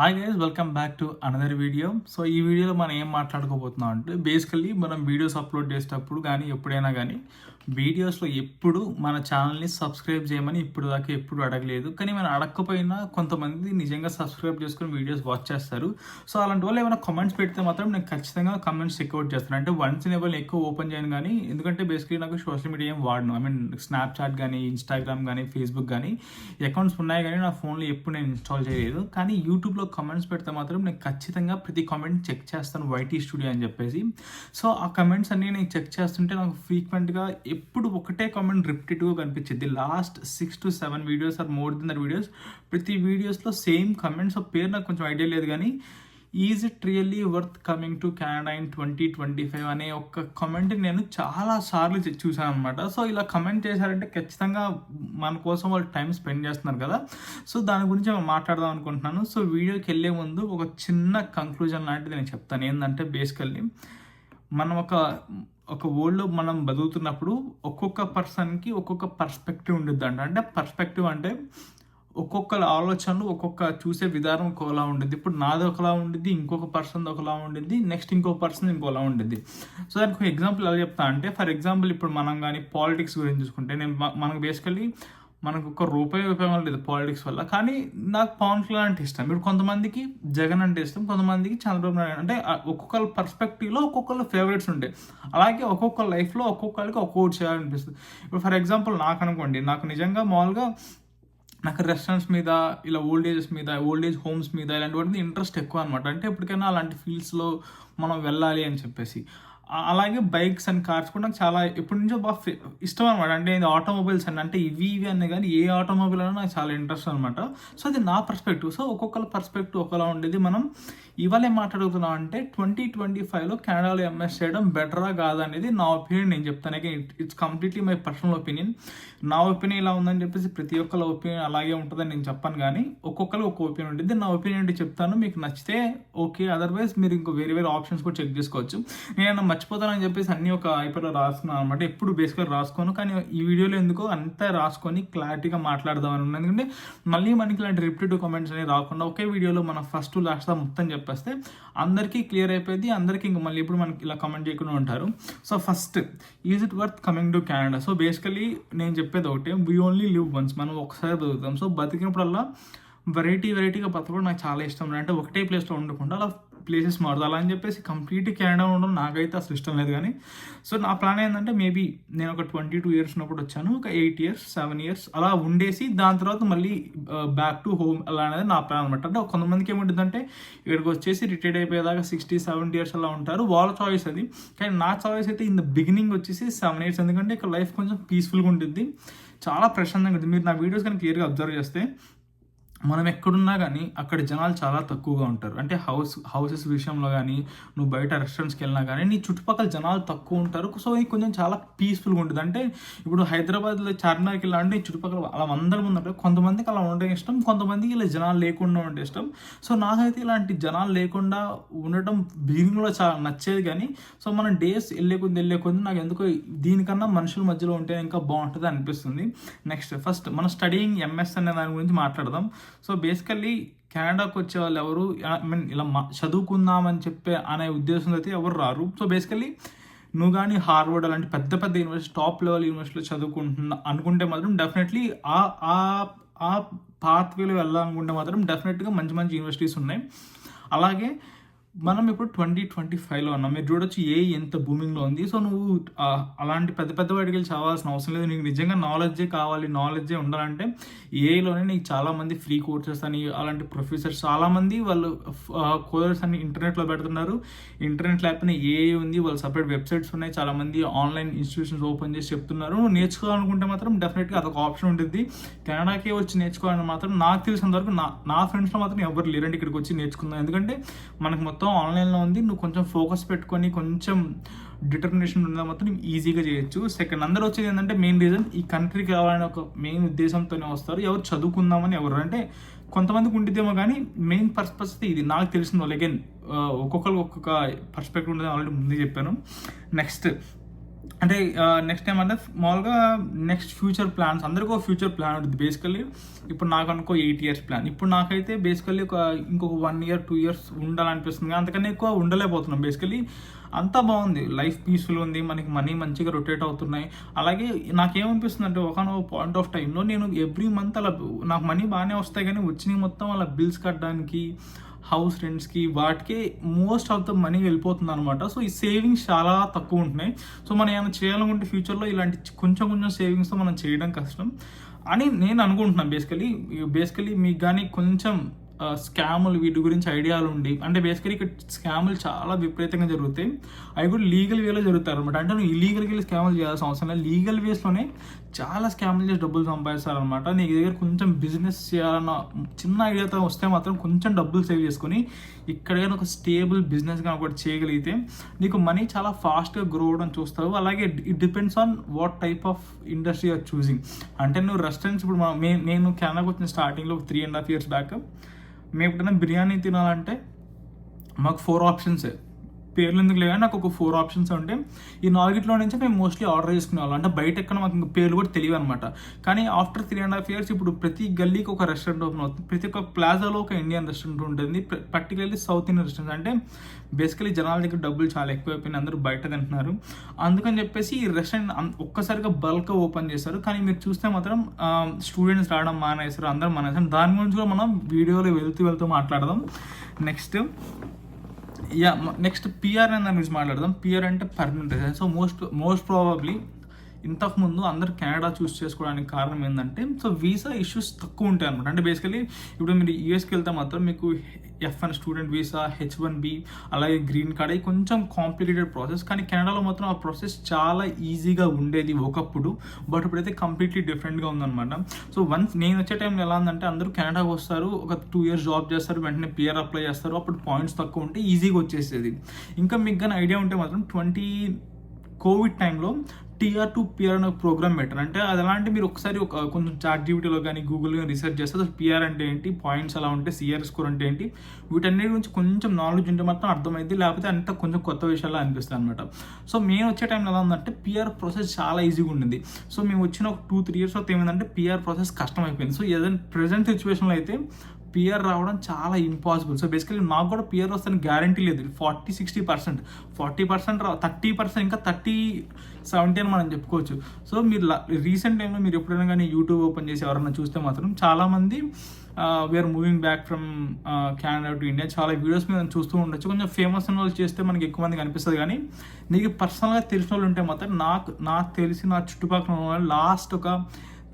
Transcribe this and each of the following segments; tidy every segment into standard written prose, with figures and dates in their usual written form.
Hi guys, welcome back to another video. So ఈ వీడియోలో మనం ఏం మాట్లాడుకోబోతున్నాం అంటే బేసికల్లీ మనం వీడియోస్ అప్లోడ్ చేసేటప్పుడు కానీ ఎప్పుడైనా కానీ వీడియోస్లో ఎప్పుడు మన ఛానల్ని సబ్స్క్రైబ్ చేయమని ఇప్పుడు దాకా ఎప్పుడు అడగలేదు. కానీ మనం అడగకపోయినా కొంతమంది నిజంగా సబ్స్క్రైబ్ చేసుకుని వీడియోస్ వాచ్ చేస్తారు. సో అలాంటి వాళ్ళు ఏమైనా కామెంట్స్ పెడితే మాత్రం నేను ఖచ్చితంగా కామెంట్స్ చెక్అవుట్ చేస్తాను. అంటే వన్స్ ఇన్ ఎవరు ఎక్కువ ఓపెన్ చేయను, కానీ ఎందుకంటే బేసికలీ నాకు సోషల్ మీడియా ఏం వాడను. స్నాప్చాట్ కానీ ఇన్స్టాగ్రామ్ కానీ ఫేస్బుక్ కానీ అకౌంట్స్ ఉన్నాయి, కానీ నా ఫోన్లో ఎప్పుడు నేను ఇన్స్టాల్ చేయలేదు. కానీ యూట్యూబ్లో కామెంట్స్ పెడితే మాత్రం నేను ఖచ్చితంగా ప్రతి కామెంట్ చెక్ చేస్తాను, వైటీ స్టూడియో అని చెప్పేసి. సో ఆ కామెంట్స్ అన్నీ నేను చెక్ చేస్తుంటే నాకు ఫ్రీక్వెంట్గా ఎప్పుడు ఒకటే కామెంట్ రిపిటేటివ్గా కనిపించింది. Last 6 to 7 videos or more than that videos, ప్రతి వీడియోస్లో సేమ్ కామెంట్స్. ఆ పేరు నాకు కొంచెం ఐడియా లేదు, కానీ is it really worth coming to Canada in 2025 అనే ఒక కామెంట్ నేను చాలా సార్లు చూసాను అనమాట. సో ఇలా కమెంట్ చేశారంటే ఖచ్చితంగా మన కోసం వాళ్ళు టైం స్పెండ్ చేస్తున్నారు కదా. సో దాని గురించి నేను మాట్లాడదాం అనుకుంటున్నాను. సో వీడియోకి వెళ్ళే ముందు ఒక చిన్న కంక్లూజన్ లాంటిది నేను చెప్తాను. ఏంటంటే బేసికల్లీ మనం ఒక వరల్డ్లో మనం బతుకుతున్నప్పుడు ఒక్కొక్క పర్సన్కి ఒక్కొక్క పర్స్పెక్టివ్ ఉండిద్ది అంటే పర్స్పెక్టివ్ అంటే ఒక్కొక్కరి ఆలోచనలు ఒక్కొక్క చూసే విధానం ఒకలా ఉండిద్ది. ఇప్పుడు నాది ఒకలా ఉండిద్ది, ఇంకొక పర్సన్ ఒకలా ఉండిద్ది, నెక్స్ట్ ఇంకో పర్సన్ ఇంకోలా ఉండిద్ది. సో దానికి ఒక ఎగ్జాంపుల్ ఎలా చెప్తా అంటే, ఫర్ ఎగ్జాంపుల్ ఇప్పుడు మనం కానీ పాలిటిక్స్ గురించి చూసుకుంటే, మనకు బేసికలీ మనకు ఒక ఉపయోగం లేదు పాలిటిక్స్ వల్ల. కానీ నాకు పవన్ కళ్యాణ్ అంటే ఇష్టం. ఇప్పుడు కొంతమందికి జగన్ అంటే ఇష్టం, కొంతమందికి చంద్రబాబు నాయుడు అంటే ఒక్కొక్కరి పర్స్పెక్టివ్లో ఒక్కొక్కరు ఫేవరెట్స్ ఉంటాయి. అలాగే ఒక్కొక్క లైఫ్లో ఒక్కొక్కరికి ఒక్కొక్కటి చేయాలనిపిస్తుంది. ఇప్పుడు ఫర్ ఎగ్జాంపుల్ నాకు అనుకోండి, నాకు నిజంగా మామూలుగా నాకు రెస్టారెంట్స్ మీద, ఇలా ఓల్డ్ ఏజ్ హోమ్స్ మీద ఇలాంటి వాటి ఇంట్రెస్ట్ ఎక్కువ అనమాట. అంటే ఎప్పటికైనా అలాంటి ఫీల్డ్స్లో మనం వెళ్ళాలి అని చెప్పేసి. అలాగే బైక్స్ అండ్ కార్స్ కూడా నాకు చాలా ఎప్పటి నుంచో బాగా ఇష్టం అనమాట. అంటే ఇది ఆటోమొబైల్స్ అంటే ఇవి అన్నీ కానీ ఏ ఆటోమొబైల్ అయినా నాకు చాలా ఇంట్రెస్ట్ అనమాట. సో అది నా పర్స్పెక్టివ్. సో ఒక్కొక్కరి పర్స్పెక్టివ్ ఒకలా ఉండేది. మనం ఇవాళ ఏం మాట్లాడుతున్నాం అంటే 2025లో కెనడాలో ఎంఎస్ చేయడం బెటరా కాదా అనేది నా ఒపీనియన్. నేను చెప్తాను, it's completely my personal opinion. నా ఒపీనియన్ ఇలా ఉందని చెప్పేసి ప్రతి ఒక్కరి ఒపీనియన్ అలాగే ఉంటుందని నేను చెప్పాను, కానీ ఒక్కొక్కరు ఒక్కొక్క ఒపీనియన్ ఉంటుంది. నా ఒపీనియన్ అంటే చెప్తాను, మీకు నచ్చితే ఓకే, అదర్వైజ్ మీరు ఇంకో వేరే ఆప్షన్స్ కూడా చెక్ చేసుకోవచ్చు. నేను మర్చిపోతానని చెప్పేసి అన్నీ ఒక ఐపీలో రాసుకున్నాను అనమాట. ఎప్పుడు బేసిక్గా రాసుకోను, కానీ ఈ వీడియోలో ఎందుకో అంతా రాసుకొని క్లారిటీగా మాట్లాడదామని ఉన్నది. ఎందుకంటే మళ్ళీ మనకి ఇలాంటి రిపిటేటివ్ కామెంట్స్ అనేవి రాకుండా ఒకే వీడియోలో మనం ఫస్ట్ లాస్ట్ మొత్తం చెప్పేస్తే అందరికీ క్లియర్ అయిపోయింది. అందరికీ ఇంకా మళ్ళీ ఇప్పుడు మనకి ఇలా కామెంట్ చేయకుండా ఉంటారు. So first, is it worth coming to Canada? So basically నేను చెప్పేది ఒకటే, వీ ఓన్లీ లివ్ వన్స్. మనం ఒకసారి బతుకుతాం. సో బతికినప్పుడల్లా వెరైటీగా బతకడం నాకు చాలా ఇష్టం. అంటే ఒకటే ప్లేస్లో ఉండకుండా అలా ప్లేసెస్ మారుతుంది. అలా అని చెప్పేసి కంప్లీట్ కెనడా ఉండడం నాకైతే అసలు ఇష్టం లేదు. కానీ సో నా ప్లాన్ ఏంటంటే, మేబీ నేను ఒక 22 years ఉన్నప్పుడు వచ్చాను, ఒక 8 years 7 years అలా ఉండేసి దాని తర్వాత మళ్ళీ బ్యాక్ టు హోమ్ అలా అనేది నా ప్లాన్ అనమాట. అంటే కొంతమందికి ఏముంటుందంటే ఇక్కడికి వచ్చేసి రిటైర్డ్ అయిపోయేదాకా 60-70 years అలా ఉంటారు, వాళ్ళ చాయిస్ అది. కానీ నా చాయిస్ అయితే ఇన్ ద బిగినింగ్ వచ్చేసి 7 years. ఎందుకంటే ఇక్కడ లైఫ్ కొంచెం పీస్ఫుల్గా ఉంటుంది, చాలా ప్రశాంతంగా ఉంటుంది. మీరు నా వీడియోస్ కానీ క్లియర్గా అబ్జర్వ్ చేస్తే మనం ఎక్కడున్నా కానీ అక్కడ జనాలు చాలా తక్కువగా ఉంటారు. అంటే హౌసెస్ విషయంలో కానీ, నువ్వు బయట రెస్టారెంట్స్కి వెళ్ళినా కానీ నీ చుట్టుపక్కల జనాలు తక్కువ ఉంటారు. సో ఇది కొంచెం చాలా పీస్ఫుల్గా ఉంటుంది. అంటే ఇప్పుడు హైదరాబాద్లో చార్మినార్కి వెళ్ళా అంటే చుట్టుపక్కల అలా అందరి ముందు ఉంటారు. కొంతమందికి అలా ఉండడం ఇష్టం, కొంతమందికి ఇలా జనాలు లేకుండా ఉంటే ఇష్టం. సో నాకైతే ఇలాంటి జనాలు లేకుండా ఉండటం బిగినింగ్లో చాలా నచ్చేది. కానీ సో మనం డేస్ వెళ్ళే కొద్ది నాకు ఎందుకో దీనికన్నా మనుషుల మధ్యలో ఉంటే ఇంకా బాగుంటుంది అనిపిస్తుంది. నెక్స్ట్, ఫస్ట్ మన స్టడీయింగ్ ఎంఎస్ అనే దాని గురించి మాట్లాడదాం. సో బేసికల్లీ కెనడాకి వచ్చే వాళ్ళు ఎవరు ఇలా చదువుకుందామని చెప్పే అనే ఉద్దేశంతో అయితే ఎవరు రారు. సో బేసికల్లీ నువ్వు కానీ హార్వర్డ్ అలాంటి పెద్ద యూనివర్సిటీ, టాప్ లెవెల్ యూనివర్సిటీలో అనుకుంటే మాత్రం డెఫినెట్లీ ఆ పాత్వేలో వెళ్ళాలనుకుంటే మాత్రం డెఫినెట్గా మంచి యూనివర్సిటీస్ ఉన్నాయి. అలాగే మనం ఇప్పుడు 2025లో ఉన్నాం. మీరు చూడొచ్చు ఎంత బూమింగ్లో ఉంది. సో నువ్వు అలాంటి పెద్ద వాటికి వెళ్ళి చదవాల్సిన అవసరం లేదు. నీకు నిజంగా నాలెడ్జే ఉండాలంటే ఏఐలోనే నీకు చాలామంది ఫ్రీ కోర్సెస్ అని, అలాంటి ప్రొఫెసర్స్ చాలామంది వాళ్ళు కోర్సెస్ అన్ని ఇంటర్నెట్లో పెడుతున్నారు. ఇంటర్నెట్ లేకపోతే ఏఐ ఉంది, వాళ్ళు సపరేట్ వెబ్సైట్స్ ఉన్నాయి, చాలామంది ఆన్లైన్ ఇన్స్టిట్యూషన్స్ ఓపెన్ చేసి చెప్తున్నారు. నువ్వు నేర్చుకోవాలనుకుంటే మాత్రం డెఫినెట్గా అదొక ఆప్షన్ ఉంటుంది. కెనడాకే వచ్చి నేర్చుకోవాలని మాత్రం నాకు తెలిసినంత వరకు నా ఫ్రెండ్స్లో మాత్రం ఎవరు లేరండి ఇక్కడికి వచ్చి నేర్చుకుందాం. ఎందుకంటే మనకు మొత్తం ఆన్లైన్లో ఉంది. నువ్వు కొంచెం ఫోకస్ పెట్టుకొని కొంచెం డిటర్మినేషన్ ఉందా మాత్రం ఈజీగా చేయొచ్చు. సెకండ్, అందరూ వచ్చేది ఏంటంటే మెయిన్ రీజన్ ఈ కంట్రీకి రావాలని ఒక మెయిన్ ఉద్దేశంతోనే వస్తారు. ఎవరు చదువుకుందామని ఎవరు అంటే కొంతమందికి ఉండిద్దేమో, కానీ మెయిన్ పర్పస్ ఇది నాకు తెలిసిన వాళ్ళు. అగైన్ ఒక్కొక్క పర్స్పెక్టివ్ ఉంటుంది, ఆల్రెడీ ముందే చెప్పాను. నెక్స్ట్, అంటే నెక్స్ట్ ఏమంటే మామూలుగా నెక్స్ట్ ఫ్యూచర్ ప్లాన్స్ అందరికీ ఒక ఫ్యూచర్ ప్లాన్ ఉంటుంది బేసికల్లీ. ఇప్పుడు నాకు అనుకో 8 years ప్లాన్. ఇప్పుడు నాకైతే బేసికల్లీ ఇంకొక 1 year 2 years ఉండాలనిపిస్తుంది, అంతకన్నా ఎక్కువ ఉండలేకపోతున్నాం. బేసికల్లీ అంతా బాగుంది, లైఫ్ పీస్ఫుల్ ఉంది, మనకి మనీ మంచిగా రొటేట్ అవుతున్నాయి. అలాగే నాకేమనిపిస్తుంది అంటే ఒకనొక పాయింట్ ఆఫ్ టైంలో నేను ఎవ్రీ మంత్ అలా నాకు మనీ బాగానే వస్తాయి, కానీ వచ్చినవి మొత్తం అలా బిల్స్ కట్టడానికి, హౌస్ రెంట్స్కి, వాటికి మోస్ట్ ఆఫ్ ద మనీ వెళ్ళిపోతుంది అనమాట. సో ఈ సేవింగ్స్ చాలా తక్కువ ఉంటున్నాయి. సో మనం ఏమైనా చేయాలనుకుంటే ఫ్యూచర్లో ఇలాంటి కొంచెం కొంచెం సేవింగ్స్తో మనం చేయడం కష్టం అని నేను అనుకుంటున్నాను. బేసికలీ మీకు కానీ కొంచెం స్కాములు వీటి గురించి ఐడియాలు ఉండి, అంటే బేసికలీ ఇక్కడ స్కాములు చాలా విపరీతంగా జరుగుతాయి. అవి కూడా లీగల్ వేలో జరుగుతారు అనమాట. అంటే నువ్వు ఇల్లీగల్కి వెళ్ళి స్కాములు చేయాల్సిన అవసరం లేదు, లీగల్ వేస్లోనే చాలా స్కాములు చేసి డబ్బులు సంపాదిస్తారనమాట. నీకు దగ్గర కొంచెం బిజినెస్ చేయాలన్న చిన్న ఐడియాతో వస్తే మాత్రం కొంచెం డబ్బులు సేవ్ చేసుకొని ఇక్కడైనా ఒక స్టేబుల్ బిజినెస్ కానీ ఒకటి చేయగలిగితే నీకు మనీ చాలా ఫాస్ట్గా గ్రో అవడం చూస్తావు. అలాగే it depends on what type of industry are choosing. అంటే నువ్వు రెస్టారెంట్స్, ఇప్పుడు నేను కెనడాకి వచ్చిన స్టార్టింగ్లో 3.5 years బ్యాక్ మేము ఎప్పుడైనా బిర్యానీ తినాలంటే మాకు 4 options, పేర్లు ఎందుకు లేవు, నాకు ఒక 4 options ఉంటే ఈ 4 నుంచి మేము మోస్ట్లీ ఆర్డర్ చేసుకునేవాళ్ళం. అంటే బయట ఎక్కడ మాకు ఇంకా పేర్లు కూడా తెలియదు అనమాట. కానీ ఆఫ్టర్ 3.5 years ఇప్పుడు ప్రతి గల్లీకి ఒక రెస్టారెంట్ ఓపెన్ అవుతుంది, ప్రతి ఒక్క ప్లాజాలో ఒక ఇండియన్ రెస్టారెంట్ ఉంటుంది, పర్టికులర్లీ సౌత్ ఇండియన్ రెస్టారెంట్స్. అంటే బేసికలీ జనాల దగ్గర డబ్బులు చాలా ఎక్కువైపోయినాయి, అందరూ బయట తింటున్నారు. అందుకని చెప్పేసి ఈ రెస్టారెంట్ ఒక్కసారిగా బల్క్గా ఓపెన్ చేశారు. కానీ మీరు చూస్తే మాత్రం స్టూడెంట్స్ రావడం మానేశారు, అందరూ మానేశారు. దాని గురించి కూడా మనం వీడియోలో వెళ్తూ మాట్లాడదాం. నెక్స్ట్ పిఆర్ అనే దాని గురించి మాట్లాడదాం. పిఆర్ అంటే permanent residence. So most probably ఇంతకుముందు అందరు కెనడా చూస్ చేసుకోవడానికి కారణం ఏంటంటే, సో వీసా ఇష్యూస్ తక్కువ ఉంటాయి అనమాట. అంటే బేసికలీ ఇప్పుడు మీరు యూఎస్కి వెళ్తే మాత్రం మీకు F1 స్టూడెంట్ వీసా, H1B, అలాగే గ్రీన్ కార్డ్, అవి కొంచెం కాంప్లికేటెడ్ ప్రాసెస్. కానీ కెనడాలో మాత్రం ఆ ప్రాసెస్ చాలా ఈజీగా ఉండేది ఒకప్పుడు, బట్ ఇప్పుడైతే కంప్లీట్లీ డిఫరెంట్గా ఉందన్నమాట. సో వన్స్ నేను వచ్చే టైంలో ఎలా ఉందంటే, అందరూ కెనడాకి వస్తారు, ఒక 2 years జాబ్ చేస్తారు, వెంటనే పిఆర్ అప్లై చేస్తారు, అప్పుడు పాయింట్స్ తక్కువ ఉంటే ఈజీగా వచ్చేసేది. ఇంకా మీకు కానీ ఐడియా ఉంటే మాత్రం కోవిడ్ టైంలో టిఆర్ టు పిఆర్ అనే ప్రోగ్రామ్ పెట్టారు. అంటే అది ఎలా అంటే, మీరు ఒకసారి కొంచెం చాట్‌జిపిటీలో కానీ గూగుల్లో కానీ రీసెర్చ్ చేస్తే అసలు పిఆర్ అంటే ఏంటి, పాయింట్స్ ఎలా ఉంటాయి, సిఆర్ స్కోర్ అంటే ఏంటి, వీటన్నిటి గురించి కొంచెం నాలెడ్జ్ ఉంటే మాత్రం అర్థమైంది, లేకపోతే అంతా కొంచెం కొత్త విషయాలు అనిపిస్తుంది అనమాట. సో మేము వచ్చే టైంలో ఎలా ఉందంటే, పిఆర్ ప్రాసెస్ చాలా ఈజీగా ఉండింది. సో మేము వచ్చిన ఒక 2-3 years వస్తే ఏమైందంటే పిఆర్ ప్రాసెస్ కష్టం అయిపోయింది. సో ఏదైనా ప్రెజెంట్ సిచ్యువేషన్లో అయితే పిఆర్ రావడం చాలా ఇంపాసిబుల్. సో బేసికలీ నాకు కూడా పిఆర్ వస్తాను గ్యారంటీ లేదు. 40-60%, 40% 30%, ఇంకా 30-70 అని మనం చెప్పుకోవచ్చు. సో మీరు రీసెంట్ టైంలో మీరు ఎప్పుడైనా కానీ యూట్యూబ్ ఓపెన్ చేసి ఎవరైనా చూస్తే మాత్రం చాలామంది we're moving back from Canada to India, చాలా వీడియోస్ మీద చూస్తూ ఉండొచ్చు. కొంచెం ఫేమస్ ఉన్న వాళ్ళు చేస్తే మనకి ఎక్కువ మందికి అనిపిస్తుంది. కానీ నీకు పర్సనల్గా తెలిసిన వాళ్ళు ఉంటే మాత్రం నాకు తెలిసి నా చుట్టుపక్కల ఉన్న వాళ్ళు లాస్ట్ ఒక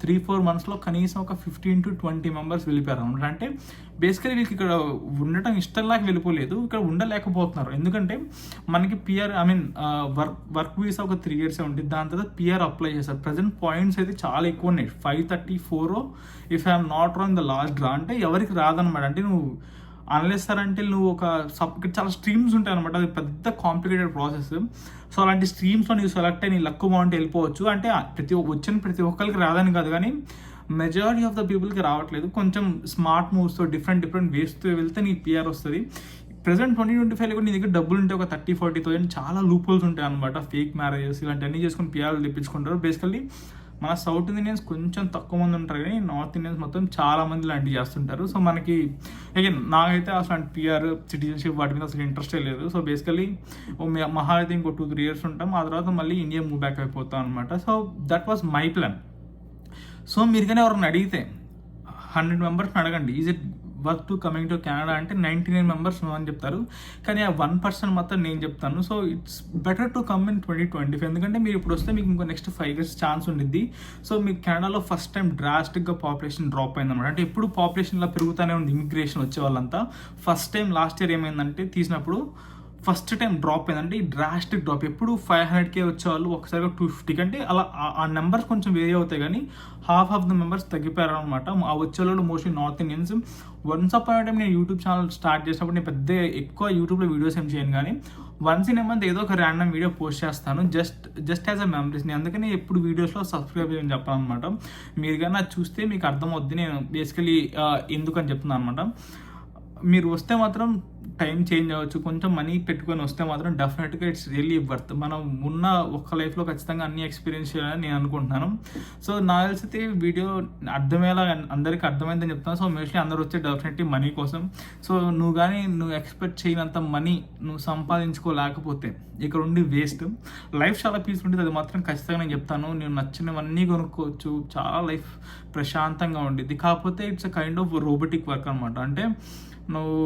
3-4 monthsలో కనీసం ఒక 15 to 20 members వెళ్ళిపోయారు అనమాట. అంటే బేసికలీ వీళ్ళకి ఇక్కడ ఉండటం ఇష్టం లేక వెళ్ళిపోలేదు, ఇక్కడ ఉండలేకపోతున్నారు. ఎందుకంటే మనకి పిఆర్ వర్క్ వీసా ఒక 3 years ఉంటుంది, దాని తర్వాత పిఆర్ అప్లై చేస్తారు. ప్రజెంట్ పాయింట్స్ అయితే చాలా ఎక్కువ ఉన్నాయి, 534 if I'm not wrong the last draw. అంటే ఎవరికి రాదనమాట. అంటే నువ్వు అనలెస్ సార్ అంటే నువ్వు ఇక్కడ చాలా స్ట్రీమ్స్ ఉంటాయి అనమాట, అది పెద్ద కాంప్లికేటెడ్ ప్రాసెస్. సో అలాంటి స్ట్రీమ్స్లో నీకు సెలెక్ట్ అయ్యి నీ లక్ బాగుంటే వెళ్ళిపోవచ్చు. అంటే ప్రతి ఒక్కరికి రాదని కాదు, కానీ మెజారిటీ ఆఫ్ ద పీపుల్కి రావట్లేదు. కొంచెం స్మార్ట్ మూవ్స్తో డిఫరెంట్ వేస్తో వెళ్తే నీకు పిఆర్ వస్తుంది. ప్రెసెంట్ 2025 కూడా నీ దగ్గర డబ్బులు ఉంటే ఒక 30-40,000 చాలా లూప్ హోల్స్ ఉంటాయి అనమాట. ఫేక్ మ్యారేజెస్ ఇలాంటివన్నీ చేసుకుని పిఆర్లు తెప్పించుకుంటారు. బేసికల్లీ మన సౌత్ ఇండియన్స్ కొంచెం తక్కువ మంది ఉంటారు, కానీ నార్త్ ఇండియన్స్ మొత్తం చాలా మంది లాంటివి చేస్తుంటారు. సో మనకి అగైన్ నాకైతే అసలు పిఆర్, సిటిజన్షిప్ వాటి మీద అసలు ఇంట్రెస్టే లేదు. సో బేసికలీ మహా అయితే ఇంకో 2-3 years ఉంటాం, ఆ తర్వాత మళ్ళీ ఇండియా మూవ్ బ్యాక్ అయిపోతాం అనమాట. So that was my plan. So మీరు కానీ ఎవరిని అడిగితే 100 members అడగండి, is it worth to coming to Canada అంటే 99 members అని చెప్తారు. కానీ ఆ 1% మాత్రం నేను చెప్తాను. So it's better to come in 2025, ఎందుకంటే మీరు ఇప్పుడు వస్తే మీకు ఇంకో నెక్స్ట్ 5 years ఛాన్స్ ఉండిద్ది. సో మీకు కెనడాలో ఫస్ట్ టైం డ్రాస్టిక్గా పాపులేషన్ డ్రాప్ అయిందన్నమాట. అంటే ఎప్పుడు పాపులేషన్లో పెరుగుతూనే ఉంది, ఇమిగ్రేషన్ వచ్చే వాళ్ళంతా. ఫస్ట్ టైం లాస్ట్ ఇయర్ ఏమైందంటే తీసినప్పుడు ఫస్ట్ టైం డ్రాప్ అయిందంటే ఈ డ్రాస్టిక్ డ్రాప్. ఎప్పుడు 500K వచ్చేవాళ్ళు ఒకసారిగా 250 కంటే అలా ఆ నెంబర్స్ కొంచెం వేరే అవుతాయి, కానీ హాఫ్ ఆఫ్ ద మెంబర్స్ తగ్గిపోయారు అనమాట. ఆ వచ్చేవాళ్ళు mostly north Indians. Once upon time నేను యూట్యూబ్ ఛానల్ స్టార్ట్ చేసినప్పుడు నేను ఎక్కువ యూట్యూబ్లో వీడియోస్ ఏం చేయను, కానీ వన్స్ ఇన్ ఏ మంత్ ఏదో ఒక ర్యాండమ్ వీడియో పోస్ట్ చేస్తాను, జస్ట్ యాజ్ అ మెమరీస్. నేను అందుకని ఎప్పుడు వీడియోస్లో సబ్స్క్రైబ్ చేయని చెప్పాను అనమాట. మీరు కానీ అది చూస్తే మీకు అర్థమవుద్ది నేను బేసికలీ ఎందుకని చెప్తున్నాను అనమాట. మీరు వస్తే మాత్రం టైం చేంజ్ అవ్వచ్చు, కొంచెం మనీ పెట్టుకొని వస్తే మాత్రం డెఫినెట్గా ఇట్స్ రియల్లీ వర్త్. మనం ఉన్న ఒక్క లైఫ్లో ఖచ్చితంగా అన్ని ఎక్స్పీరియన్స్ చేయాలని నేను అనుకుంటున్నాను. సో నాకు తెలిసితే వీడియో అర్థమయ్యేలా అందరికీ అర్థమైందని చెప్తాను. సో మోస్ట్లీ అందరూ వచ్చే డెఫినెట్లీ మనీ కోసం. సో నువ్వు ఎక్స్పెక్ట్ చేయనంత మనీ నువ్వు సంపాదించుకోలేకపోతే ఇక్కడ ఉండి వేస్ట్. లైఫ్ చాలా పీస్ ఉంటుంది, అది మాత్రం ఖచ్చితంగా నేను చెప్తాను. నేను నచ్చినవన్నీ కొనుక్కోవచ్చు, చాలా లైఫ్ ప్రశాంతంగా ఉండిద్ది. కాకపోతే it's a kind of robotic work అనమాట. అంటే నువ్వు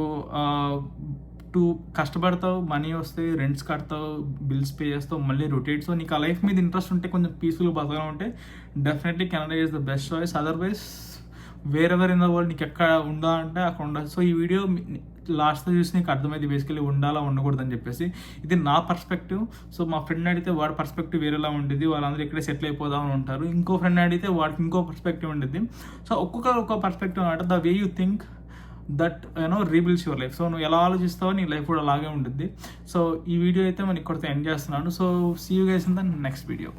కష్టపడతావు, మనీ వస్తాయి, రెంట్స్ కడతావు, బిల్స్ పే చేస్తావు, మళ్ళీ రొటేట్. సో నీకు ఆ లైఫ్ మీద ఇంట్రెస్ట్ ఉంటే, కొంచెం పీస్ఫుల్గా బతకడం ఉంటే definitely Canada is the best choice. Otherwise wherever in the world నీకు ఎక్కడ ఉందా అంటే అక్కడ ఉండదు. సో ఈ వీడియో లాస్ట్లో చూసి నీకు అర్థమైంది బేసికలీ ఉండాలా ఉండకూడదు అని చెప్పేసి. ఇది నా పర్స్పెక్టివ్. సో మా ఫ్రెండ్ అడిగితే వాడి పర్స్పెక్టివ్ వేరేలా ఉండేది, వాళ్ళందరూ ఇక్కడే సెటిల్ అయిపోదామని ఉంటారు. ఇంకో ఫ్రెండ్ అడిగితే వాడికి ఇంకో పర్స్పెక్టివ్ ఉండేది. సో ఒక్కొక్క పర్స్పెక్టివ్ అనమాట. The way you think that rebuilds your life. So నువ్వు ఎలా ఆలోచిస్తావో నీ లైఫ్ కూడా అలాగే ఉంటుంది. సో ఈ వీడియో అయితే మనం ఇక్కడితో ఎండ్ చేస్తున్నాను. So see you guys in the next video.